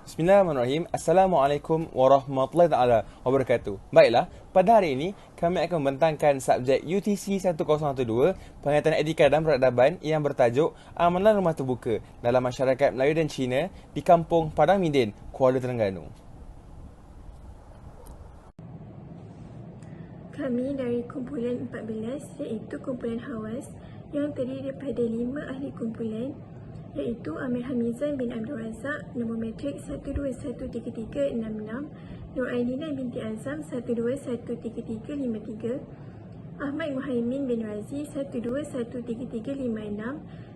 Bismillahirrahmanirrahim. Assalamualaikum warahmatullahi taala wabarakatuh. Baiklah, pada hari ini kami akan membentangkan subjek UTC 1012 Penglihatan Etika dan Peradaban yang bertajuk Amalan Rumah Terbuka dalam Masyarakat Melayu dan Cina di Kampung Padang Midin, Kuala Terengganu. Kami dari kumpulan 14 iaitu kumpulan Hawas yang terdiri daripada 5 ahli kumpulan iaitu Amir Hamizan bin Abdul Razak, nombor matrik 121336, Nur Ailina binti Azam 121353, Ahmad Muhaimin bin Razi 121336,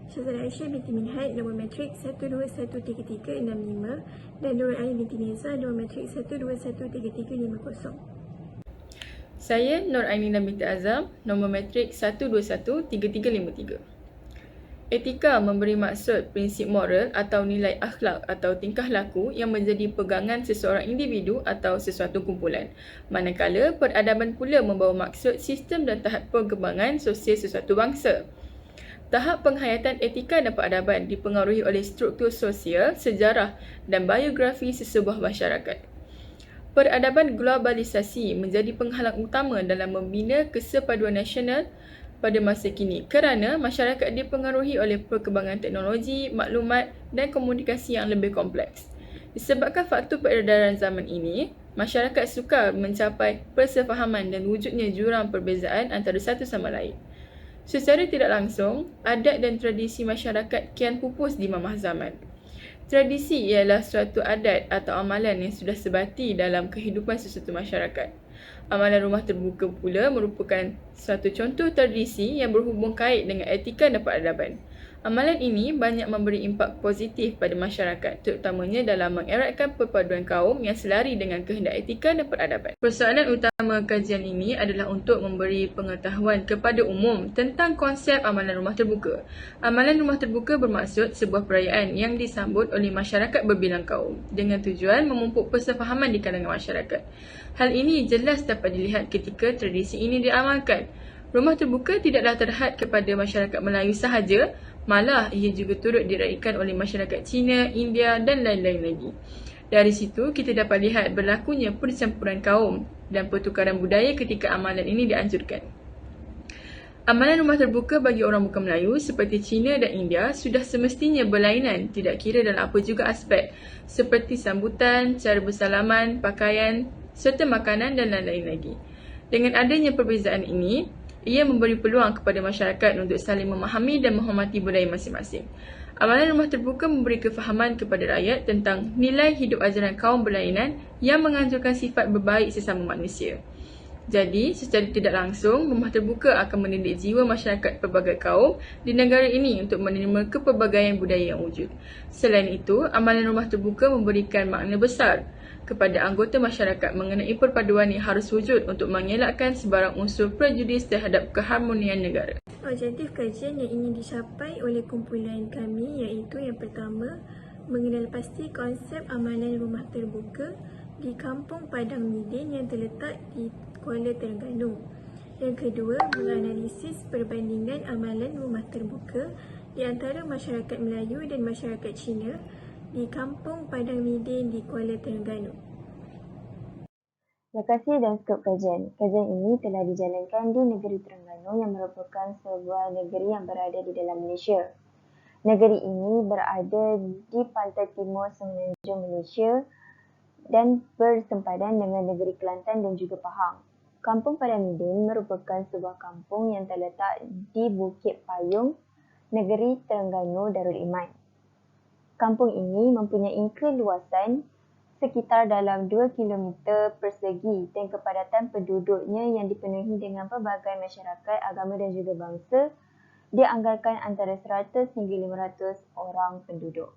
Syazal Aisyah binti Minhad, nombor matrik 121335, dan Nur Ain binti Nizar, nombor matrik 121350. Saya Nur Ainina binti Azam, nombor matrik 1213353. Etika memberi maksud prinsip moral atau nilai akhlak atau tingkah laku yang menjadi pegangan seseorang individu atau sesuatu kumpulan. Manakala peradaban pula membawa maksud sistem dan tahap perkembangan sosial sesuatu bangsa. Tahap penghayatan etika dan peradaban dipengaruhi oleh struktur sosial, sejarah dan biografi sesebuah masyarakat. Peradaban globalisasi menjadi penghalang utama dalam membina kesepaduan nasional pada masa kini kerana masyarakat dipengaruhi oleh perkembangan teknologi, maklumat dan komunikasi yang lebih kompleks. Disebabkan faktor peredaran zaman ini, masyarakat sukar mencapai persefahaman dan wujudnya jurang perbezaan antara satu sama lain. Secara tidak langsung, adat dan tradisi masyarakat kian pupus di mamah zaman. Tradisi ialah suatu adat atau amalan yang sudah sebati dalam kehidupan sesuatu masyarakat. Amalan rumah terbuka pula merupakan suatu contoh tradisi yang berhubung kait dengan etika dan peradaban. Amalan ini banyak memberi impak positif pada masyarakat, terutamanya dalam mengeratkan perpaduan kaum yang selari dengan kehendak etika dan peradaban. Persoalan utama kajian ini adalah untuk memberi pengetahuan kepada umum tentang konsep amalan rumah terbuka. Amalan rumah terbuka bermaksud sebuah perayaan yang disambut oleh masyarakat berbilang kaum dengan tujuan memupuk persefahaman di kalangan masyarakat. Hal ini jelas dapat dilihat ketika tradisi ini diamalkan. Rumah terbuka tidaklah terhad kepada masyarakat Melayu sahaja, malah ia juga turut diraikan oleh masyarakat Cina, India dan lain-lain lagi. Dari situ kita dapat lihat berlakunya percampuran kaum dan pertukaran budaya ketika amalan ini dianjurkan. Amalan rumah terbuka bagi orang bukan Melayu seperti Cina dan India sudah semestinya berlainan tidak kira dalam apa juga aspek seperti sambutan, cara bersalaman, pakaian serta makanan dan lain-lain lagi. Dengan adanya perbezaan ini, ia memberi peluang kepada masyarakat untuk saling memahami dan menghormati budaya masing-masing. Amalan rumah terbuka memberi kefahaman kepada rakyat tentang nilai hidup ajaran kaum berlainan yang menganjurkan sifat berbaik sesama manusia. Jadi, secara tidak langsung, rumah terbuka akan mendidik jiwa masyarakat pelbagai kaum di negara ini untuk menerima kepelbagaian budaya yang wujud. Selain itu, amalan rumah terbuka memberikan makna besar kepada anggota masyarakat mengenai perpaduan yang harus wujud untuk mengelakkan sebarang unsur prejudis terhadap keharmonian negara. Objektif kajian yang ingin dicapai oleh kumpulan kami iaitu yang pertama, mengenal pasti konsep amalan rumah terbuka di Kampung Padang Midin yang terletak di Kuala Terengganu. Yang kedua, menganalisis perbandingan amalan rumah terbuka di antara masyarakat Melayu dan masyarakat Cina di Kampung Padang Midin di Kuala Terengganu. Lokasi dan skop kajian. Kajian ini telah dijalankan di negeri Terengganu yang merupakan sebuah negeri yang berada di dalam Malaysia. Negeri ini berada di pantai timur semenanjung Malaysia dan bersempadan dengan negeri Kelantan dan juga Pahang. Kampung Padang Midin merupakan sebuah kampung yang terletak di Bukit Payung, negeri Terengganu Darul Iman. Kampung ini mempunyai keluasan sekitar dalam 2 km persegi dan kepadatan penduduknya yang dipenuhi dengan pelbagai masyarakat, agama dan juga bangsa dianggarkan antara 100 hingga 500 orang penduduk.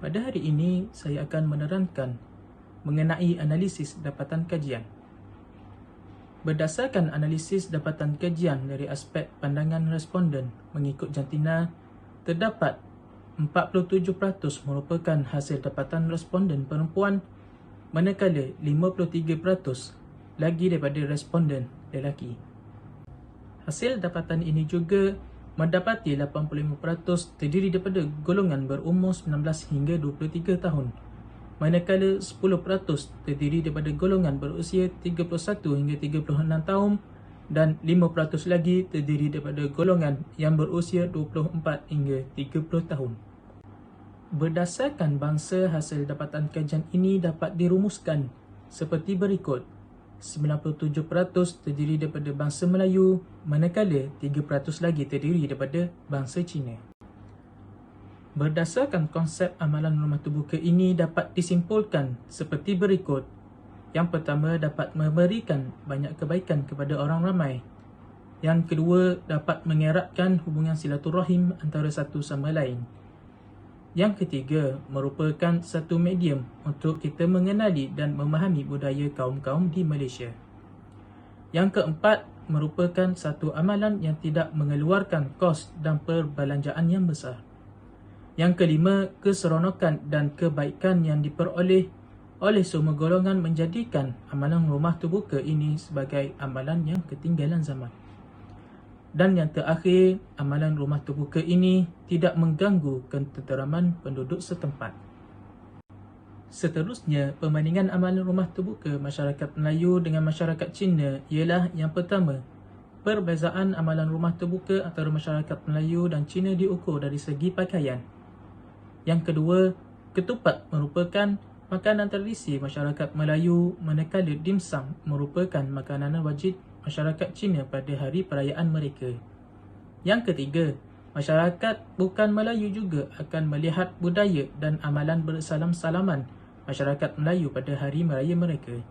Pada hari ini, saya akan menerangkan mengenai analisis dapatan kajian. Berdasarkan analisis dapatan kajian dari aspek pandangan responden mengikut jantina, terdapat 47% merupakan hasil dapatan responden perempuan, manakala 53% lagi daripada responden lelaki. Hasil dapatan ini juga mendapati 85% terdiri daripada golongan berumur 19 hingga 23 tahun, manakala 10% terdiri daripada golongan berusia 31 hingga 36 tahun dan 5% lagi terdiri daripada golongan yang berusia 24 hingga 30 tahun. Berdasarkan bangsa, hasil dapatan kajian ini dapat dirumuskan seperti berikut. 97% terdiri daripada bangsa Melayu, manakala 3% lagi terdiri daripada bangsa Cina. Berdasarkan konsep amalan rumah terbuka ini dapat disimpulkan seperti berikut. Yang pertama, dapat memberikan banyak kebaikan kepada orang ramai. Yang kedua, dapat mengeratkan hubungan silaturahim antara satu sama lain. Yang ketiga, merupakan satu medium untuk kita mengenali dan memahami budaya kaum-kaum di Malaysia. Yang keempat, merupakan satu amalan yang tidak mengeluarkan kos dan perbelanjaan yang besar. Yang kelima, keseronokan dan kebaikan yang diperoleh oleh semua golongan menjadikan amalan rumah terbuka ini sebagai amalan yang ketinggalan zaman. Dan yang terakhir, amalan rumah terbuka ini tidak mengganggu ketenteraman penduduk setempat. Seterusnya, perbandingan amalan rumah terbuka masyarakat Melayu dengan masyarakat Cina ialah yang pertama, perbezaan amalan rumah terbuka antara masyarakat Melayu dan Cina diukur dari segi pakaian. Yang kedua, ketupat merupakan makanan tradisi masyarakat Melayu, manakala dimsum merupakan makanan wajib masyarakat Cina pada hari perayaan mereka. Yang ketiga, masyarakat bukan Melayu juga akan melihat budaya dan amalan bersalam-salaman masyarakat Melayu pada hari raya mereka.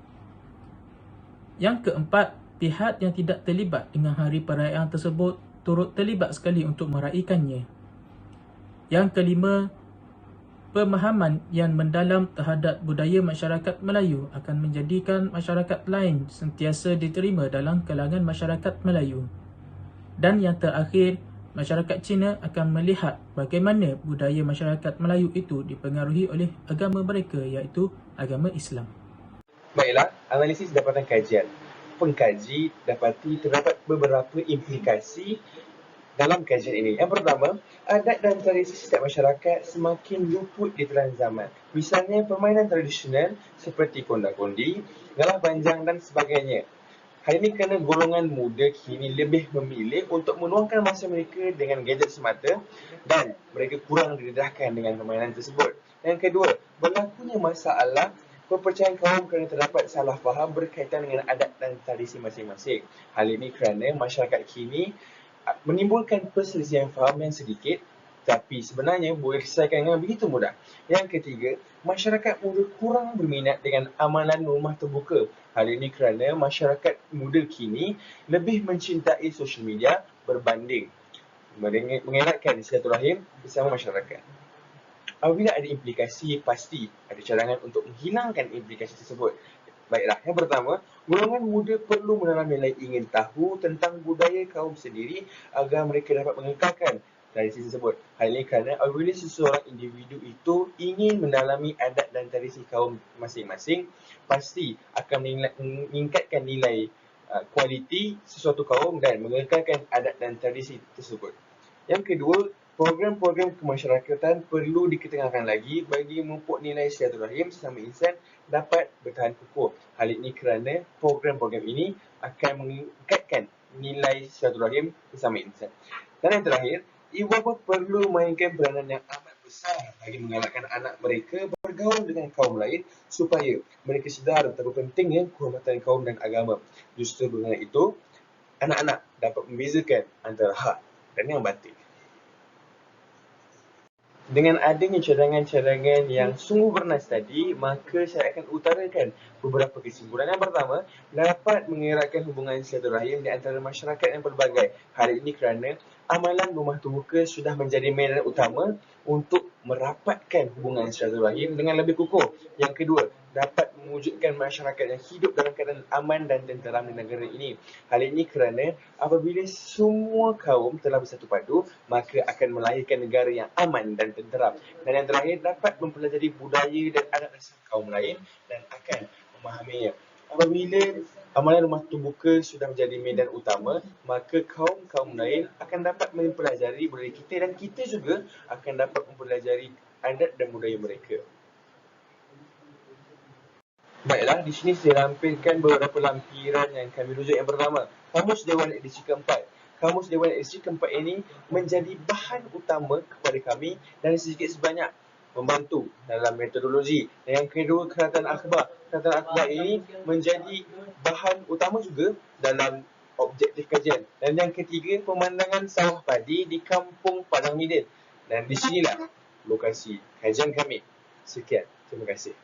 Yang keempat, pihak yang tidak terlibat dengan hari perayaan tersebut turut terlibat sekali untuk meraihkannya. Yang kelima, pemahaman yang mendalam terhadap budaya masyarakat Melayu akan menjadikan masyarakat lain sentiasa diterima dalam kalangan masyarakat Melayu. Dan yang terakhir, masyarakat Cina akan melihat bagaimana budaya masyarakat Melayu itu dipengaruhi oleh agama mereka, iaitu agama Islam. Baiklah, analisis dapatan kajian. Pengkaji dapati terdapat beberapa implikasi dalam kajian ini. Yang pertama, adat dan tradisi setiap masyarakat semakin luput di telan zaman. Misalnya, permainan tradisional seperti konda-kondi, galah panjang dan sebagainya. Hal ini kerana golongan muda kini lebih memilih untuk meluangkan masa mereka dengan gadget semata dan mereka kurang didedahkan dengan permainan tersebut. Yang kedua, berlakunya masalah perpecahan kaum kerana terdapat salah faham berkaitan dengan adat dan tradisi masing-masing. Hal ini kerana masyarakat kini menimbulkan perselisihan faham yang sedikit, tapi sebenarnya boleh diselesaikan dengan begitu mudah. Yang ketiga, masyarakat muda kurang berminat dengan amalan rumah terbuka. Hal ini kerana masyarakat muda kini lebih mencintai sosial media berbanding mengeratkan silaturahim bersama masyarakat. Apabila ada implikasi, pasti ada cadangan untuk menghilangkan implikasi tersebut. Baiklah, yang pertama, golongan muda perlu menanam nilai ingin tahu tentang budaya kaum sendiri agar mereka dapat mengekalkan tradisi tersebut. Hal ini kerana apabila seseorang individu itu ingin mendalami adat dan tradisi kaum masing-masing, pasti akan meningkatkan nilai kualiti sesuatu kaum dan mengekalkan adat dan tradisi tersebut. Yang kedua, program-program kemasyarakatan perlu diketengahkan lagi bagi memupuk nilai silaturahim sesama insan dapat bertahan kukuh. Hal ini kerana program-program ini akan meningkatkan nilai silaturahim sesama insan. Dan yang terakhir, ibu bapa perlu mainkan peranan yang amat besar bagi mengalahkan anak mereka bergaul dengan kaum lain supaya mereka sedar betapa pentingnya kehormatan kaum dan agama. Justru dengan itu, anak-anak dapat membezakan antara hak dan yang batil. Dengan adanya cadangan-cadangan yang sungguh bernas tadi, maka saya akan utarakan beberapa kesimpulan. Yang pertama, dapat mengeratkan hubungan silaturahim di antara masyarakat yang pelbagai. Hal ini kerana amalan rumah terbuka sudah menjadi medan utama untuk merapatkan hubungan silaturahim dengan lebih kukuh. Yang kedua, dapat mewujudkan masyarakat yang hidup dalam keadaan aman dan tenteram di negara ini. Hal ini kerana apabila semua kaum telah bersatu padu, maka akan melahirkan negara yang aman dan tenteram. Dan yang terakhir, dapat mempelajari budaya dan adat asal kaum lain dan akan memahaminya. Apabila amalan rumah terbuka sudah menjadi medan utama, maka kaum-kaum lain akan dapat mempelajari budaya kita dan kita juga akan dapat mempelajari adat dan budaya mereka. Baiklah, di sini saya lampirkan beberapa lampiran yang kami rujuk. Yang pertama, Kamus Dewan edisi keempat. Kamus Dewan edisi keempat ini menjadi bahan utama kepada kami dan sedikit sebanyak membantu dalam metodologi. Dan yang kedua, Keratan Akhbar. Keratan Akhbar ini menjadi bahan utama juga dalam objektif kajian. Dan yang ketiga, pemandangan sawah padi di Kampung Padang Midin. Dan di sinilah lokasi kajian kami. Sekian, terima kasih.